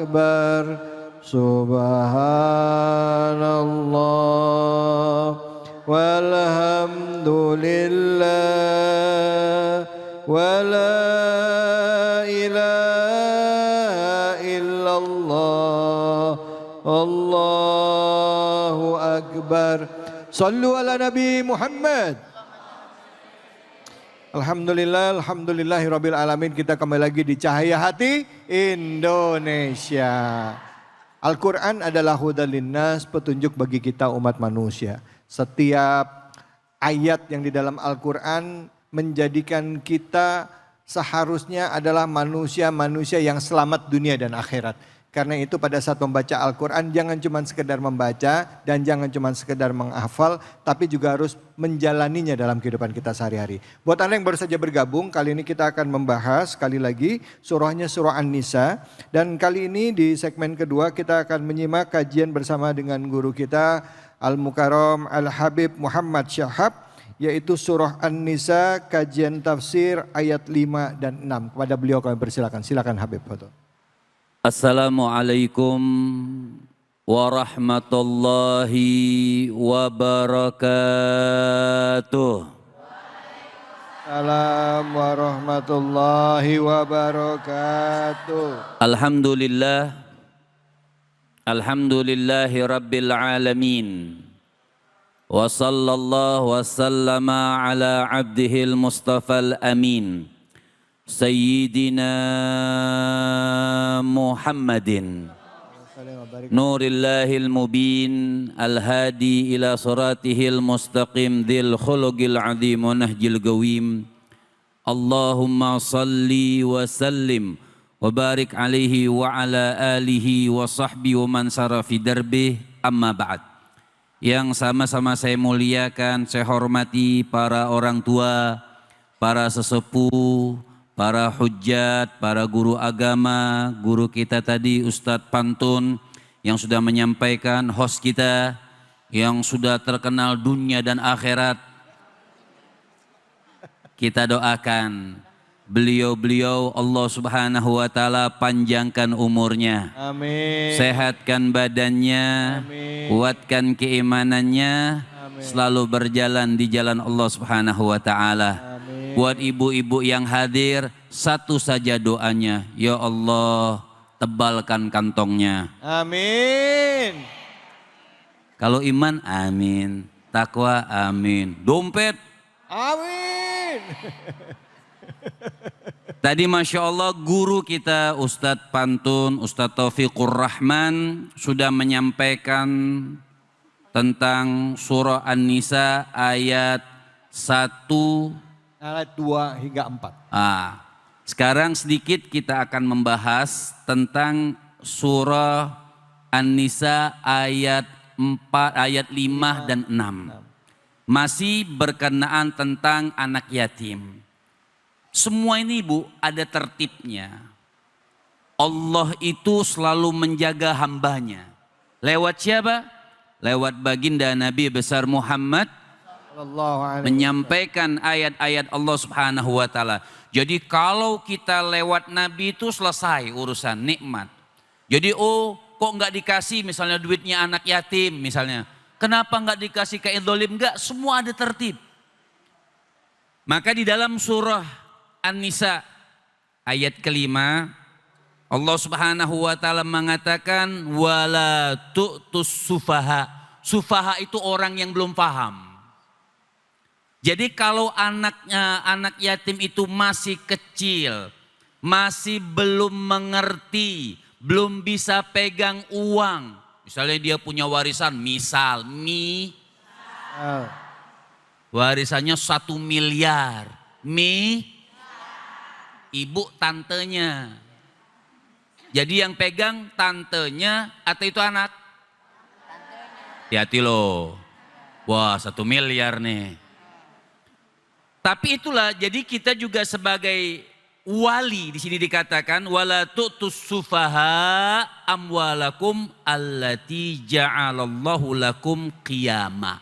akbar. Subhanallah walhamdulillah wala ilaha illallah. Allahu akbar. Sallu ala Nabi Muhammad. Alhamdulillah, alhamdulillahirabbil alamin. Kita kembali lagi di Cahaya Hati Indonesia. Al-Quran adalah hudal linnas, petunjuk bagi kita umat manusia. Setiap ayat yang di dalam Al-Quran menjadikan kita seharusnya adalah manusia-manusia yang selamat dunia dan akhirat. Karena itu pada saat membaca Al-Quran jangan cuma sekedar membaca dan jangan cuma sekedar menghafal, tapi juga harus menjalaninya dalam kehidupan kita sehari-hari. Buat Anda yang baru saja bergabung, kali ini kita akan membahas sekali lagi surahnya surah An-Nisa. Dan kali ini di segmen kedua kita akan menyimak kajian bersama dengan guru kita Al-Mukarram Al-Habib Muhammad Syahab, yaitu surah An-Nisa kajian tafsir ayat 5 dan 6. Kepada beliau kami persilakan. Silakan Habib. Assalamualaikum warahmatullahi wabarakatuh. Assalamualaikum warahmatullahi wabarakatuh. Alhamdulillah. Alhamdulillahi rabbil alamin. Wa sallallahu wa sallama ala abdihil mustafal amin. Sayyidina Muhammadin Nurillahil mubin al-hadi ila suratihil mustaqim dhil khuluqil azim wa nahjil gawim. Allahumma salli wa sallim wa barik alaihi wa ala alihi wa sahbihi wa man sara fi darbih, amma ba'd. Yang sama-sama saya muliakan, saya hormati para orang tua, para sesepuh, para hujjat, para guru agama, guru kita tadi Ustadz Pantun yang sudah menyampaikan, host kita yang sudah terkenal dunia dan akhirat. Kita doakan beliau-beliau Allah Subhanahu wa taala panjangkan umurnya. Amin. Sehatkan badannya, amin. Kuatkan keimanannya, amin. Selalu berjalan di jalan Allah Subhanahu wa taala. Buat ibu-ibu yang hadir, satu saja doanya, ya Allah tebalkan kantongnya. Amin. Kalau iman, amin. Takwa, amin. Dompet, amin. Tadi Masya Allah guru kita Ustadz Pantun, Ustadz Taufikur Rahman sudah menyampaikan tentang surah An-Nisa ayat 1 ayat 2 hingga 4. Sekarang sedikit kita akan membahas tentang surah An-Nisa ayat 4, ayat 5 dan 6. Masih berkenaan tentang anak yatim. Semua ini Bu ada tertibnya. Allah itu selalu menjaga hambanya. Lewat siapa? Lewat baginda Nabi besar Muhammad menyampaikan ayat-ayat Allah Subhanahu wa taala. Jadi kalau kita lewat Nabi itu selesai urusan nikmat. Jadi kok nggak dikasih misalnya duitnya anak yatim misalnya. Kenapa nggak dikasih ke idzolim? Nggak, semua ada tertib. Maka di dalam surah An-Nisa ayat kelima Allah Subhanahu wa taala mengatakan wala tu'tus sufaha. Sufaha itu orang yang belum paham. Jadi kalau anak yatim itu masih kecil, masih belum mengerti, belum bisa pegang uang. Misalnya dia punya warisan, misal warisannya 1 miliar. Ibu tantenya. Jadi yang pegang tantenya atau itu anak? Hati-hati loh. Wah 1 miliar nih. Tapi itulah, jadi kita juga sebagai wali di sini dikatakan wala tu'tus sufaha amwalakum allati ja'alallahu lakum qiyama.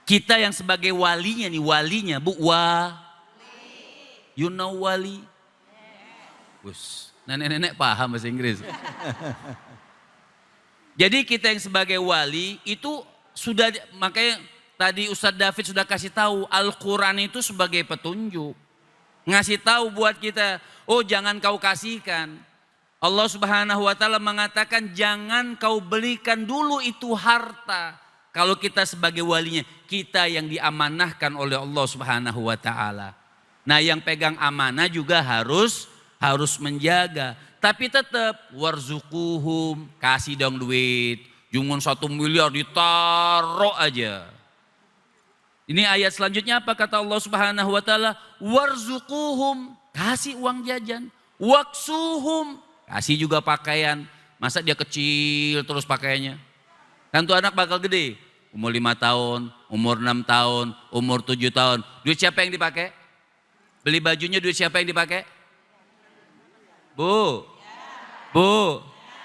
Kita yang sebagai walinya nih, walinya Bu, you know wali? Wus, nenek-nenek paham bahasa Inggris. Jadi kita yang sebagai wali itu sudah, makanya tadi Ustadz David sudah kasih tahu Al-Quran itu sebagai petunjuk. Ngasih tahu buat kita, oh jangan kau kasihkan. Allah Subhanahu wa taala mengatakan jangan kau belikan dulu itu harta. Kalau kita sebagai walinya, kita yang diamanahkan oleh Allah Subhanahu wa taala. Nah, yang pegang amanah juga harus menjaga. Tapi tetap warzuquhum, kasih dong duit. Jangan 1 miliar ditaruh aja. Ini ayat selanjutnya apa kata Allah Subhanahu wa taala? Warzuquhum, kasih uang jajan. Waksuhum, kasih juga pakaian. Masa dia kecil terus pakaiannya? Kan tuh anak bakal gede. Umur 5 tahun, umur 6 tahun, umur 7 tahun. Duit siapa yang dipakai? Beli bajunya duit siapa yang dipakai? Bu,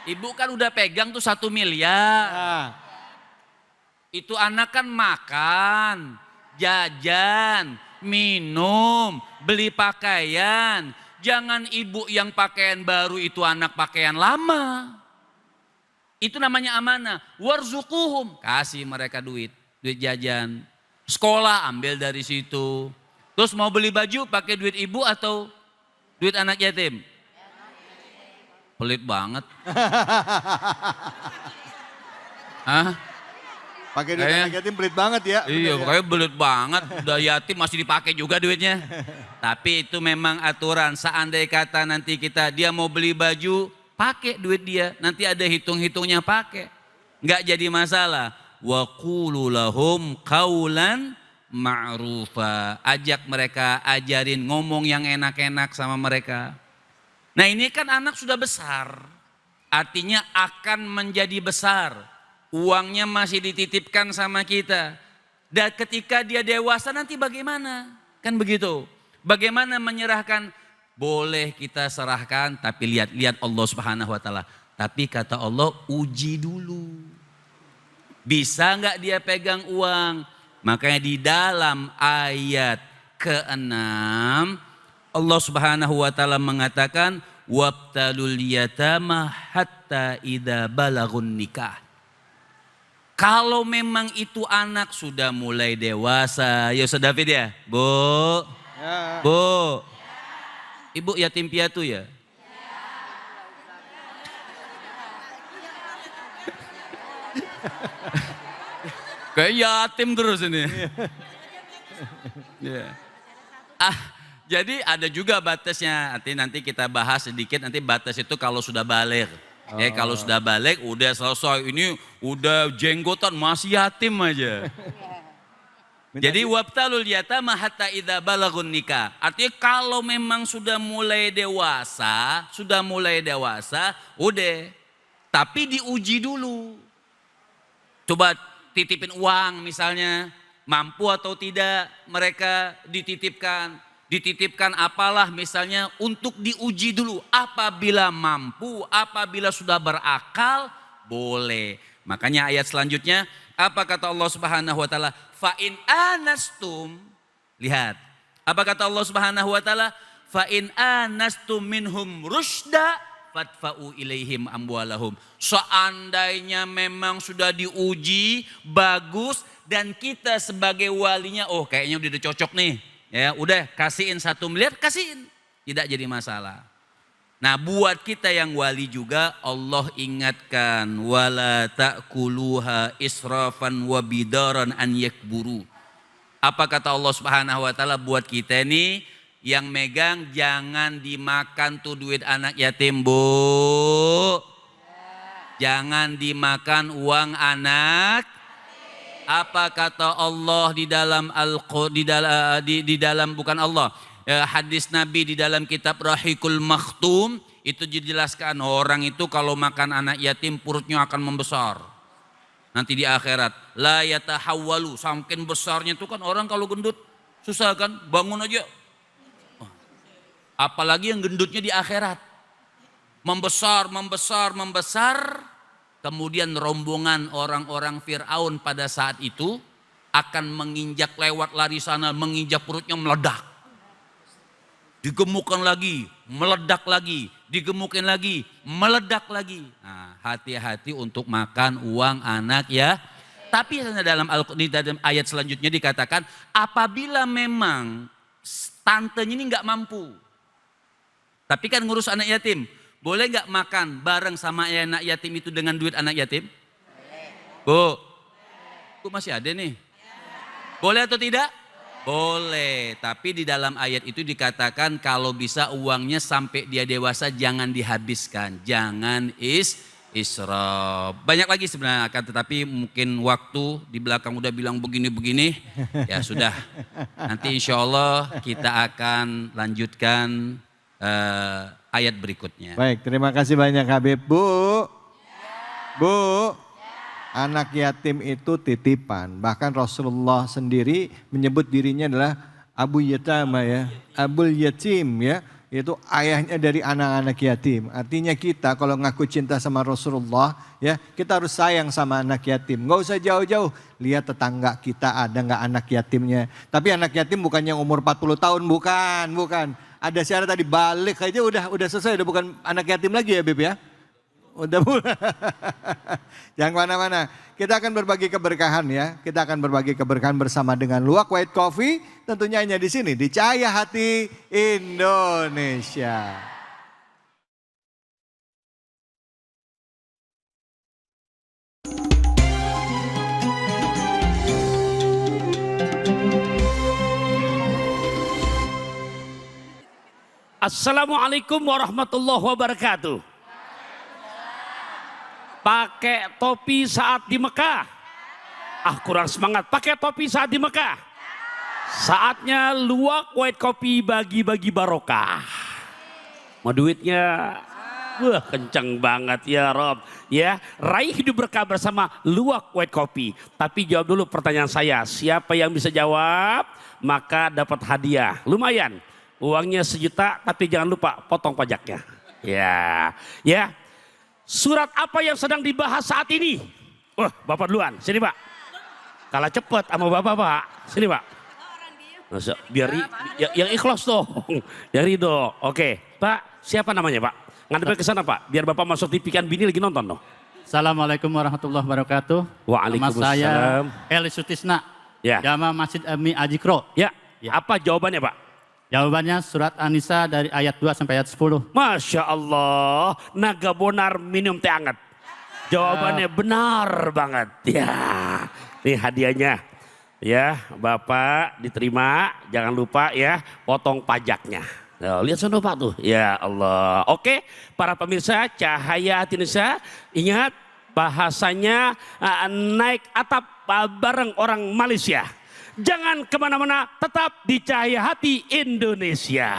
ibu kan udah pegang tuh 1 miliar. Itu anak kan makan, jajan, minum, beli pakaian. Jangan ibu yang pakaian baru itu anak pakaian lama. Itu namanya amanah. Warzuquhum, kasih mereka duit jajan. Sekolah ambil dari situ. Terus mau beli baju pakai duit ibu atau duit anak yatim? Pelit banget. Hah? Pakai duit anak yatim pelit banget ya. Iya, kayak pelit banget. Udah yatim masih dipakai juga duitnya. Tapi itu memang aturan. Seandainya kata nanti dia mau beli baju, pakai duit dia, nanti ada hitung-hitungnya pakai. Enggak jadi masalah. Wa qulu lahum qaulan ma'rufa. Ajak mereka, ajarin ngomong yang enak-enak sama mereka. Nah, ini kan anak sudah besar. Artinya akan menjadi besar. Uangnya masih dititipkan sama kita. Dan ketika dia dewasa nanti bagaimana? Kan begitu. Bagaimana menyerahkan? Boleh kita serahkan, tapi lihat Allah Subhanahu wa taala. Tapi kata Allah, uji dulu. Bisa enggak dia pegang uang? Makanya di dalam ayat ke-6 Allah Subhanahu wa taala mengatakan wabtalul yatama hatta idza balagun nikah. Kalau memang itu anak sudah mulai dewasa, ya Ustaz David ya? Bu. Ya. Bu. Ibu yatim piatu ya? Kayak yatim terus ini. Ya. Jadi ada juga batasnya. Nanti kita bahas sedikit. Nanti batas itu kalau sudah balik. Kalau sudah balik udah selesai. Ini udah jenggotan masih yatim aja. Jadi wabtalul yatama hatta idza balagun nikah. Artinya kalau memang sudah mulai dewasa, udah. Tapi diuji dulu. Coba titipin uang misalnya, mampu atau tidak mereka dititipkan. Dititipkan apalah misalnya untuk diuji dulu. Apabila mampu, apabila sudah berakal, boleh. Makanya ayat selanjutnya, apa kata Allah Subhanahu wa taala? Fa in anastum, lihat. Apa kata Allah Subhanahu wa taala? Fa in anastum minhum rusyda fadfa'u ilaihim amwalahum. Seandainya memang sudah diuji bagus dan kita sebagai walinya, oh kayaknya udah cocok nih. Ya, udah kasihin 1 miliar, kasihin. Tidak jadi masalah. Nah, buat kita yang wali juga Allah ingatkan wala ta'kuluha israfan wa bidaran an yakburu. Apa kata Allah Subhanahu wa taala buat kita ini yang megang jangan dimakan tuh duit anak yatim, Bu. Jangan dimakan uang anak. Apa kata Allah di dalam bukan Allah, hadis Nabi di dalam kitab Rahikul Makhtum itu dijelaskan orang itu kalau makan anak yatim perutnya akan membesar. Nanti di akhirat la yatahawwalu, saking besarnya itu kan orang kalau gendut susah kan bangun aja. Apalagi yang gendutnya di akhirat. Membesar. Kemudian rombongan orang-orang Fir'aun pada saat itu akan menginjak lewat lari sana, menginjak perutnya meledak. digemukkan lagi, meledak lagi, digemukin lagi, meledak lagi. Nah, hati-hati untuk makan uang anak ya. Tapi di dalam ayat selanjutnya dikatakan apabila memang tantenya ini nggak mampu, tapi kan ngurus anak yatim, boleh nggak makan bareng sama anak yatim itu dengan duit anak yatim? Bu, Bu masih ada nih. Boleh atau tidak? Boleh, tapi di dalam ayat itu dikatakan kalau bisa uangnya sampai dia dewasa jangan dihabiskan, jangan israf. Banyak lagi sebenarnya akan, tetapi mungkin waktu di belakang udah bilang begini-begini, ya sudah. Nanti insya Allah kita akan lanjutkan ayat berikutnya. Baik, terima kasih banyak Habib. Bu, anak yatim itu titipan. Bahkan Rasulullah sendiri menyebut dirinya adalah Abu Yatama ya, Abul Yatim ya. Itu ayahnya dari anak-anak yatim. Artinya kita kalau ngaku cinta sama Rasulullah ya, kita harus sayang sama anak yatim. Nggak usah jauh-jauh, lihat tetangga kita ada nggak anak yatimnya. Tapi anak yatim bukan yang umur 40 tahun, bukan. Ada syarat tadi balik aja udah selesai, udah bukan anak yatim lagi ya Beb ya. Udah mulai. Jangan kemana-mana. Kita akan berbagi keberkahan ya. Kita akan berbagi keberkahan bersama dengan Luwak White Coffee. Tentunya hanya di sini, di Cahaya Hati Indonesia. Assalamualaikum warahmatullahi wabarakatuh. Pakai topi saat di Mekah. Kurang semangat. Pakai topi saat di Mekah. Saatnya Luwak White Coffee bagi-bagi barokah. Mau duitnya? Wah, kenceng banget ya Rob. Ya, raih hidup berkah bersama Luwak White Coffee. Tapi jawab dulu pertanyaan saya. Siapa yang bisa jawab, maka dapat hadiah. Lumayan. Uangnya 1 juta, tapi jangan lupa potong pajaknya. Ya. Surat apa yang sedang dibahas saat ini? Wah, Bapak duluan. Sini Pak. Kalah cepet sama Bapak Pak. Sini Pak. Masa, biar yang ikhlas dong. Yang ridho. Oke. Pak, siapa namanya Pak? Ngadepnya ke sana Pak. Biar Bapak masuk TV kan bini lagi nonton dong. Assalamualaikum warahmatullahi wabarakatuh. Waalaikumsalam. Nama saya Eli Sutisna. Ya. Jamaah Masjid Ami Ajikro. Ya. Ya. Apa jawabannya Pak? Jawabannya surat An-Nisa dari ayat 2 sampai ayat 10. Masya Allah, naga bonar minum teh hangat. Jawabannya benar banget. Ya, ini hadiahnya. Ya, Bapak diterima. Jangan lupa ya, potong pajaknya. Nah, lihat sana Pak tuh. Ya Allah. Oke, para pemirsa Cahaya Hati Indonesia, ingat bahasanya naik atap bareng orang Malaysia. Jangan kemana-mana, tetap di Cahaya Hati Indonesia.